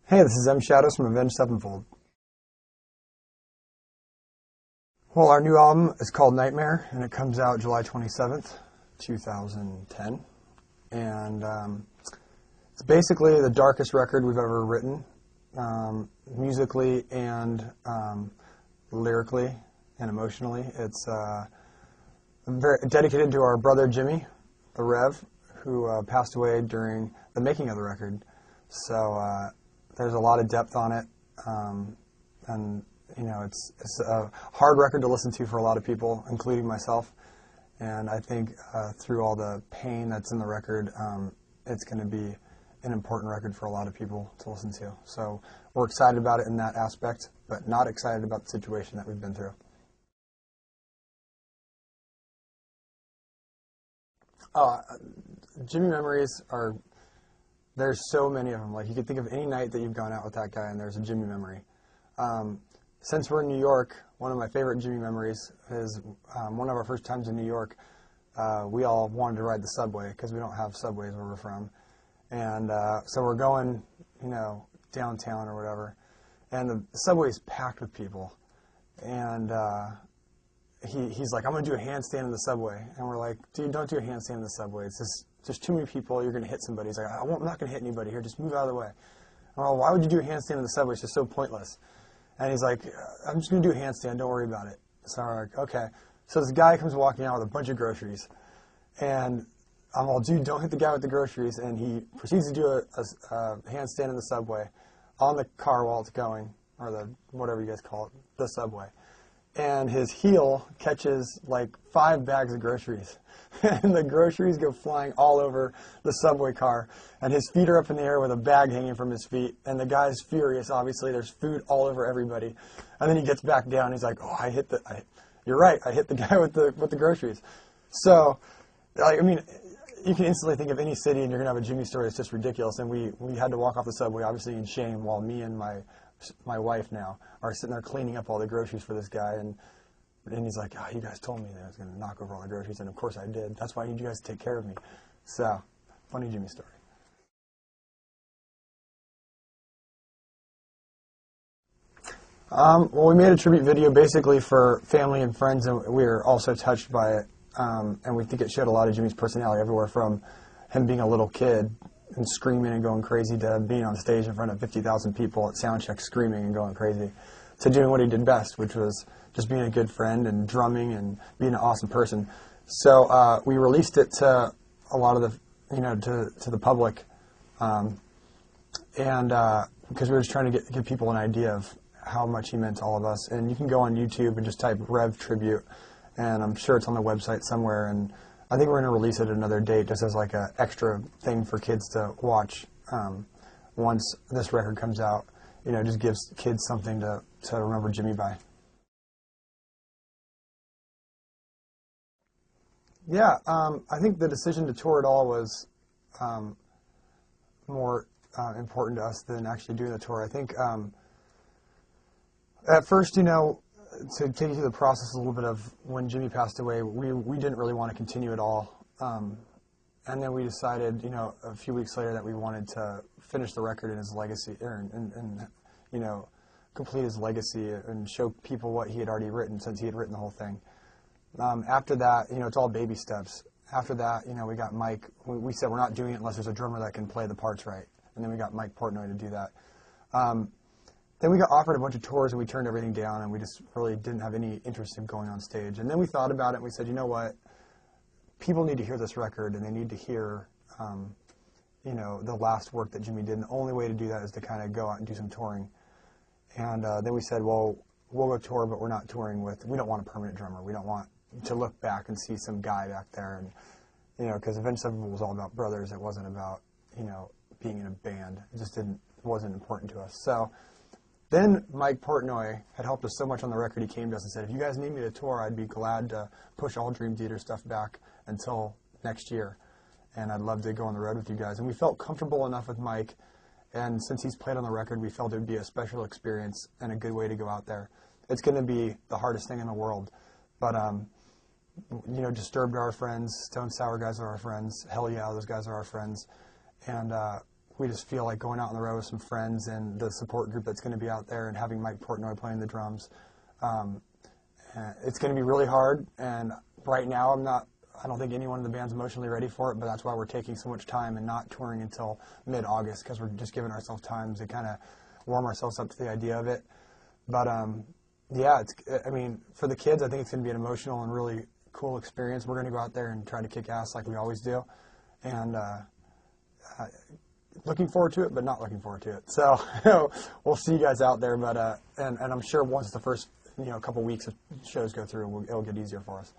Hey, this is M. Shadows from Avenged Sevenfold. Well, our new album is called Nightmare, and it comes out July 27th, 2010. And it's basically the darkest record we've ever written, musically and lyrically and emotionally. It's very dedicated to our brother Jimmy, the Rev, who passed away during the making of the record. So there's a lot of depth on it, and you know, it's a hard record to listen to for a lot of people, including myself. And I think through all the pain that's in the record, it's going to be an important record for a lot of people to listen to. So we're excited about it in that aspect, but not excited about the situation that we've been through. Jimmy memories are, there's so many of them. Like, you could think of any night that you've gone out with that guy and there's a Jimmy memory. Since we're in New York, one of my favorite Jimmy memories is one of our first times in New York. We all wanted to ride the subway because we don't have subways where we're from. And so we're going, you know, downtown or whatever. And the subway's packed with people. And he's like, I'm going to do a handstand in the subway. And we're like, dude, don't do a handstand in the subway. It's just, there's too many people. You're going to hit somebody. He's like, I'm not going to hit anybody here. Just move out of the way. I'm like, why would you do a handstand in the subway? It's just so pointless. And he's like, I'm just going to do a handstand. Don't worry about it. So I'm like, okay. So this guy comes walking out with a bunch of groceries. And I'm all, dude, don't hit the guy with the groceries. And he proceeds to do a handstand in the subway on the car while it's going, or the whatever you guys call it, the subway. And his heel catches like 5 bags of groceries. And the groceries go flying all over the subway car. And his feet are up in the air with a bag hanging from his feet. And the guy's furious, obviously. There's food all over everybody. And then he gets back down. He's like, oh, you're right. I hit the guy with the groceries. So, like, I mean, you can instantly think of any city and you're going to have a Jimmy story that's just ridiculous. And we had to walk off the subway, obviously, in shame, while me and my wife now are sitting there cleaning up all the groceries for this guy. And he's like, oh, you guys told me that I was going to knock over all the groceries, and of course I did. That's why I need you guys to take care of me. So, funny Jimmy story. Well, we made a tribute video basically for family and friends, and we were also touched by it. And we think it showed a lot of Jimmy's personality, everywhere from him being a little kid and screaming and going crazy to being on stage in front of 50,000 people at soundcheck screaming and going crazy, to doing what he did best, which was just being a good friend and drumming and being an awesome person. So we released it to a lot of the, you know, to the public, and because we were just trying to give people an idea of how much he meant to all of us. And you can go on YouTube and just type Rev Tribute, and I'm sure it's on the website somewhere. And I think we're going to release it at another date, just as like an extra thing for kids to watch once this record comes out. You know, just gives kids something to remember Jimmy by. Yeah, I think the decision to tour at all was more important to us than actually doing the tour. I think at first, you know, to take you through the process a little bit of when Jimmy passed away, we didn't really want to continue at all. And then we decided, you know, a few weeks later that we wanted to finish the record in his legacy, and you know, complete his legacy and show people what he had already written, since he had written the whole thing. After that, you know, it's all baby steps. After that, you know, we got Mike. We said we're not doing it unless there's a drummer that can play the parts right. And then we got Mike Portnoy to do that. Then we got offered a bunch of tours, and we turned everything down, and we just really didn't have any interest in going on stage. And then we thought about it, and we said, you know what? People need to hear this record, and they need to hear, you know, the last work that Jimmy did. And the only way to do that is to kind of go out and do some touring. And then we said, well, we'll go tour, but we're not touring with, we don't want a permanent drummer. We don't want to look back and see some guy back there. And, you know, because Avenged Sevenfold was all about brothers. It wasn't about, you know, being in a band. It just wasn't important to us. So then Mike Portnoy had helped us so much on the record, he came to us and said, if you guys need me to tour, I'd be glad to push all Dream Theater stuff back until next year. And I'd love to go on the road with you guys. And we felt comfortable enough with Mike. And since he's played on the record, we felt it would be a special experience and a good way to go out there. It's going to be the hardest thing in the world. But, you know, Disturbed are our friends. Stone Sour guys are our friends. Hell Yeah, those guys are our friends. And we just feel like going out on the road with some friends and the support group that's going to be out there and having Mike Portnoy playing the drums. It's going to be really hard, and right now I don't think anyone in the band's emotionally ready for it, but that's why we're taking so much time and not touring until mid-August, because we're just giving ourselves time to kind of warm ourselves up to the idea of it. But yeah, I mean, for the kids, I think it's going to be an emotional and really cool experience. We're going to go out there and try to kick ass like we always do, and looking forward to it, but not looking forward to it. So we'll see you guys out there, but and I'm sure once the first couple weeks of shows go through, it'll get easier for us.